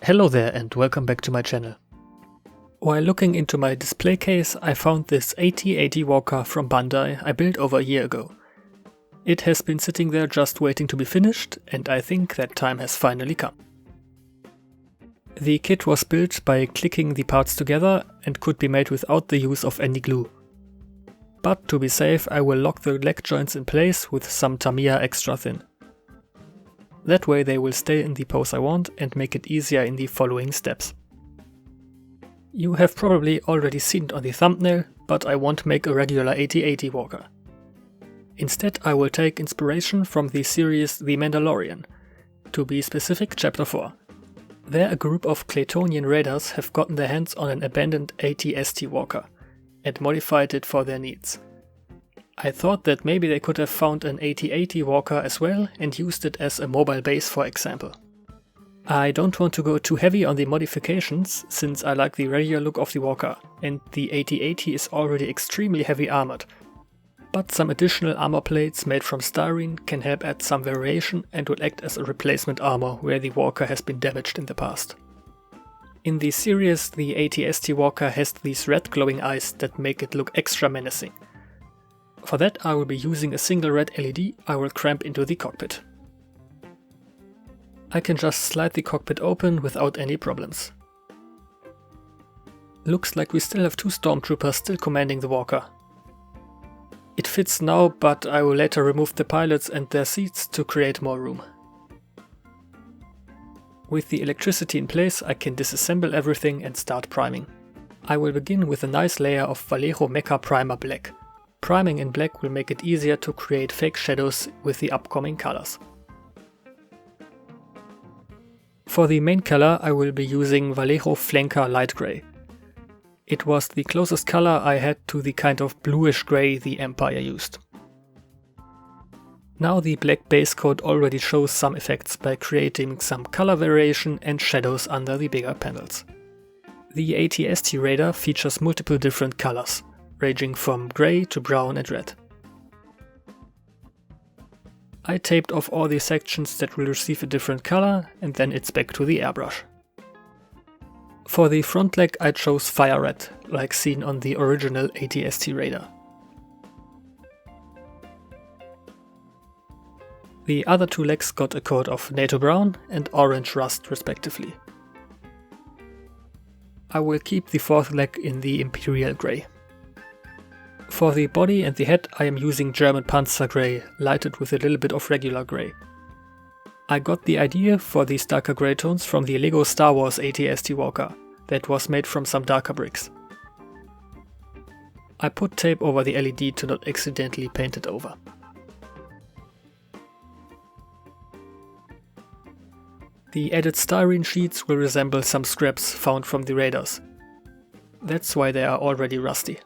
Hello there and welcome back to my channel. While looking into my display case, I found this AT-AT walker from Bandai I built over a year ago. It has been sitting there just waiting to be finished, and I think that time has finally come. The kit was built by clicking the parts together and could be made without the use of any glue. But to be safe, I will lock the leg joints in place with some Tamiya extra thin. That way they will stay in the pose I want and make it easier in the following steps. You have probably already seen it on the thumbnail, but I won't make a regular AT-AT walker. Instead I will take inspiration from the series The Mandalorian, to be specific Chapter 4. There a group of Claytonian raiders have gotten their hands on an abandoned AT-ST walker and modified it for their needs. I thought that maybe they could have found an AT-AT walker as well and used it as a mobile base, for example. I don't want to go too heavy on the modifications, since I like the regular look of the walker, and the AT-AT is already extremely heavy armored. But some additional armor plates made from styrene can help add some variation and will act as a replacement armor where the walker has been damaged in the past. In the series, the AT-ST walker has these red glowing eyes that make it look extra menacing. For that I will be using a single red LED I will cramp into the cockpit. I can just slide the cockpit open without any problems. Looks like we still have two stormtroopers still commanding the walker. It fits now, but I will later remove the pilots and their seats to create more room. With the electricity in place I can disassemble everything and start priming. I will begin with a nice layer of Vallejo Mecha Primer Black. Priming in black will make it easier to create fake shadows with the upcoming colors. For the main color I will be using Vallejo Flanker Light Grey. It was the closest color I had to the kind of bluish grey the Empire used. Now the black base coat already shows some effects by creating some color variation and shadows under the bigger panels. The AT-ST radar features multiple different colors, ranging from grey to brown and red. I taped off all the sections that will receive a different color, and then it's back to the airbrush. For the front leg I chose fire red, like seen on the original AT-ST radar. The other two legs got a coat of NATO brown and orange rust respectively. I will keep the fourth leg in the imperial grey. For the body and the head I am using German Panzer Grey, lighted with a little bit of regular grey. I got the idea for these darker grey tones from the Lego Star Wars AT-AT walker, that was made from some darker bricks. I put tape over the LED to not accidentally paint it over. The added styrene sheets will resemble some scraps found from the raiders. That's why they are already rusty.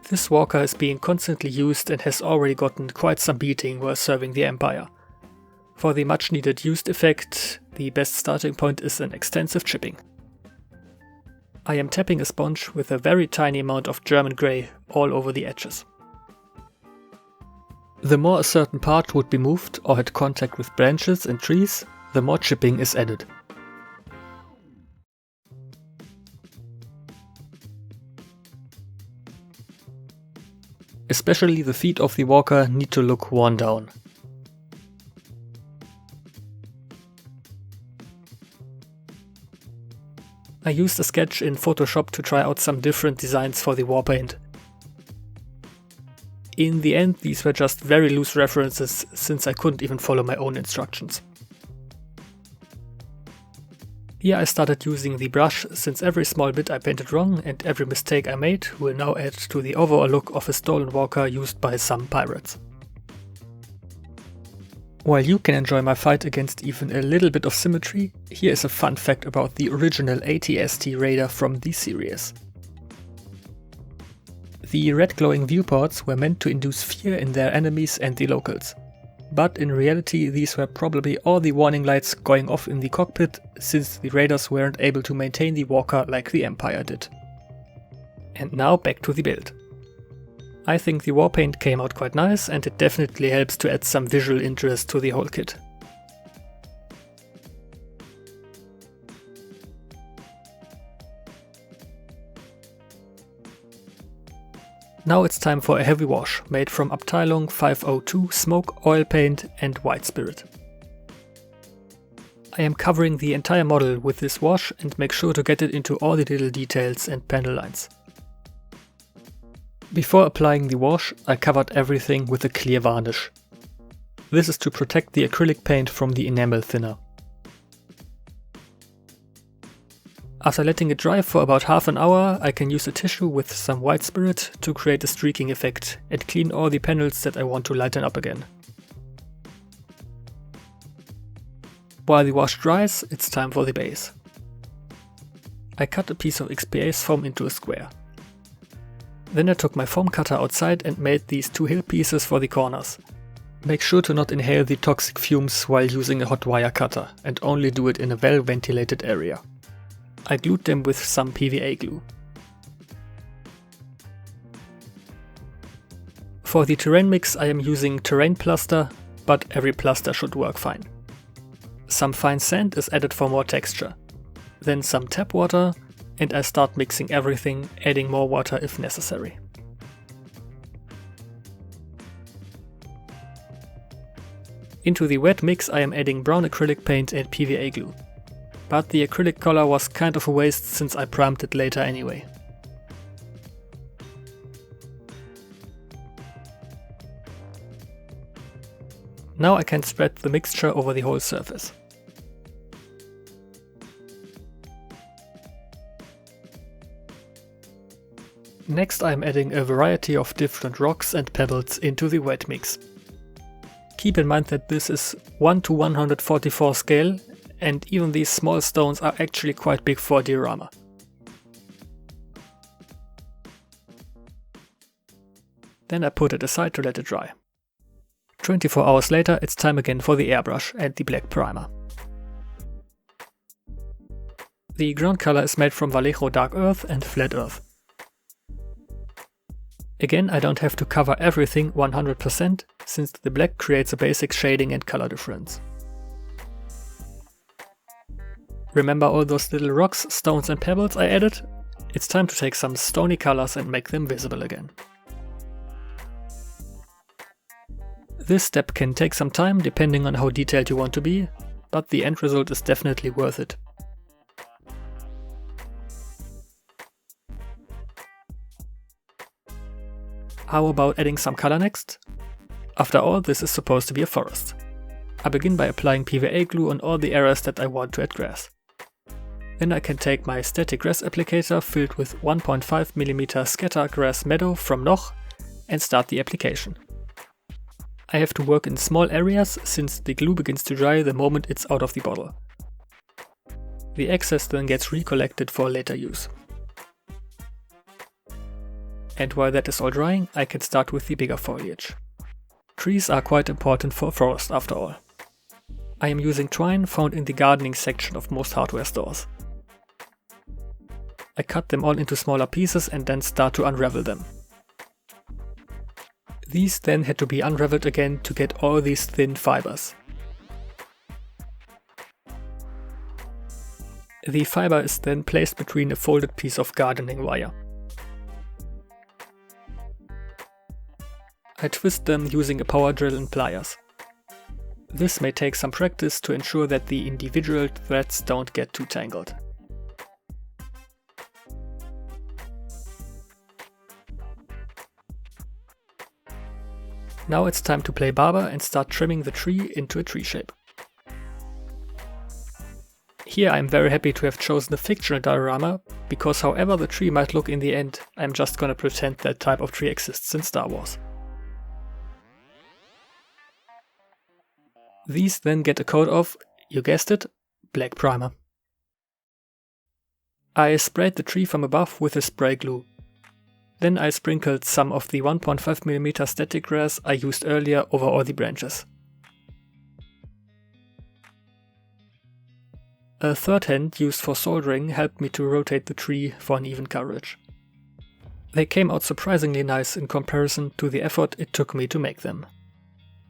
This walker is being constantly used and has already gotten quite some beating while serving the Empire. For the much needed used effect, the best starting point is an extensive chipping. I am tapping a sponge with a very tiny amount of German grey all over the edges. The more a certain part would be moved or had contact with branches and trees, the more chipping is added. Especially the feet of the walker need to look worn down. I used a sketch in Photoshop to try out some different designs for the warpaint. In the end these were just very loose references, since I couldn't even follow my own instructions. Here I started using the brush, since every small bit I painted wrong and every mistake I made will now add to the overall look of a stolen walker used by some pirates. While you can enjoy my fight against even a little bit of symmetry, here is a fun fact about the original AT-ST radar from the series. The red glowing viewports were meant to induce fear in their enemies and the locals. But in reality these were probably all the warning lights going off in the cockpit, since the raiders weren't able to maintain the walker like the Empire did. And now back to the build. I think the war paint came out quite nice, and it definitely helps to add some visual interest to the whole kit. Now it's time for a heavy wash, made from Abteilung 502 smoke, oil paint and white spirit. I am covering the entire model with this wash and make sure to get it into all the little details and panel lines. Before applying the wash, I covered everything with a clear varnish. This is to protect the acrylic paint from the enamel thinner. After letting it dry for about half an hour, I can use a tissue with some white spirit to create a streaking effect and clean all the panels that I want to lighten up again. While the wash dries, it's time for the base. I cut a piece of XPS foam into a square. Then I took my foam cutter outside and made these two hill pieces for the corners. Make sure to not inhale the toxic fumes while using a hot wire cutter and only do it in a well ventilated area. I glued them with some PVA glue. For the terrain mix I am using terrain plaster, but every plaster should work fine. Some fine sand is added for more texture. Then some tap water, and I start mixing everything, adding more water if necessary. Into the wet mix I am adding brown acrylic paint and PVA glue. But the acrylic color was kind of a waste since I primed it later anyway. Now I can spread the mixture over the whole surface. Next I am adding a variety of different rocks and pebbles into the wet mix. Keep in mind that this is 1 to 144 scale, and even these small stones are actually quite big for a diorama. Then I put it aside to let it dry. 24 hours later it's time again for the airbrush and the black primer. The ground color is made from Vallejo Dark Earth and Flat Earth. Again, I don't have to cover everything 100% since the black creates a basic shading and color difference. Remember all those little rocks, stones and pebbles I added? It's time to take some stony colors and make them visible again. This step can take some time depending on how detailed you want to be, but the end result is definitely worth it. How about adding some color next? After all, this is supposed to be a forest. I begin by applying PVA glue on all the areas that I want to add grass. Then I can take my static grass applicator filled with 1.5mm scatter grass meadow from Noch and start the application. I have to work in small areas since the glue begins to dry the moment it's out of the bottle. The excess then gets recollected for later use. And while that is all drying, I can start with the bigger foliage. Trees are quite important for a forest after all. I am using twine found in the gardening section of most hardware stores. I cut them all into smaller pieces and then start to unravel them. These then had to be unraveled again to get all these thin fibers. The fiber is then placed between a folded piece of gardening wire. I twist them using a power drill and pliers. This may take some practice to ensure that the individual threads don't get too tangled. Now it's time to play barber and start trimming the tree into a tree shape. Here I'm very happy to have chosen a fictional diorama, because however the tree might look in the end, I'm just gonna pretend that type of tree exists in Star Wars. These then get a coat of, you guessed it, black primer. I sprayed the tree from above with a spray glue. Then I sprinkled some of the 1.5mm static grass I used earlier over all the branches. A third hand used for soldering helped me to rotate the tree for an even coverage. They came out surprisingly nice in comparison to the effort it took me to make them.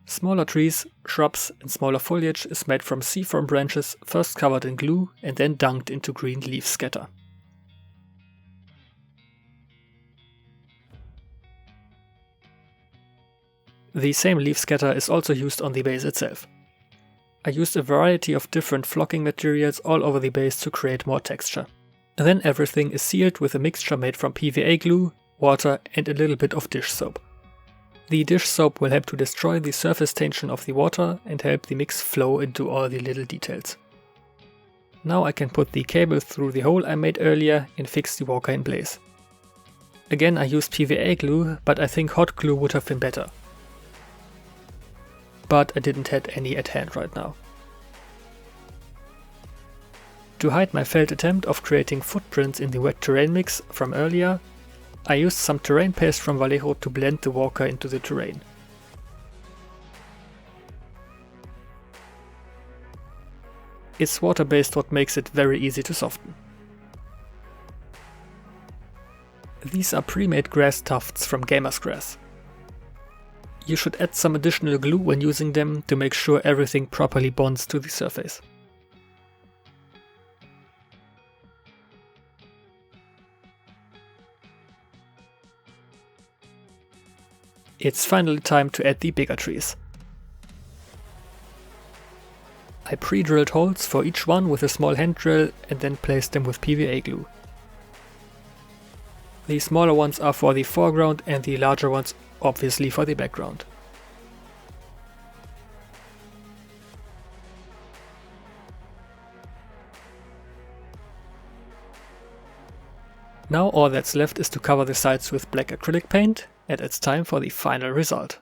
Smaller trees, shrubs and smaller foliage is made from seaform branches first covered in glue and then dunked into green leaf scatter. The same leaf scatter is also used on the base itself. I used a variety of different flocking materials all over the base to create more texture. And then everything is sealed with a mixture made from PVA glue, water and a little bit of dish soap. The dish soap will help to destroy the surface tension of the water and help the mix flow into all the little details. Now I can put the cable through the hole I made earlier and fix the walker in place. Again, I used PVA glue, but I think hot glue would have been better. But I didn't have any at hand right now. To hide my failed attempt of creating footprints in the wet terrain mix from earlier, I used some terrain paste from Vallejo to blend the walker into the terrain. It's water-based, what makes it very easy to soften. These are pre-made grass tufts from Gamer's Grass. You should add some additional glue when using them to make sure everything properly bonds to the surface. It's finally time to add the bigger trees. I pre-drilled holes for each one with a small hand drill and then placed them with PVA glue. The smaller ones are for the foreground and the larger ones obviously for the background. Now all that's left is to cover the sides with black acrylic paint, and it's time for the final result.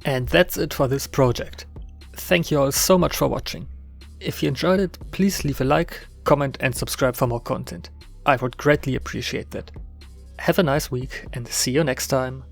And that's it for this project. Thank you all so much for watching. If you enjoyed it, please leave a like, comment and subscribe for more content. I would greatly appreciate that. Have a nice week and see you next time.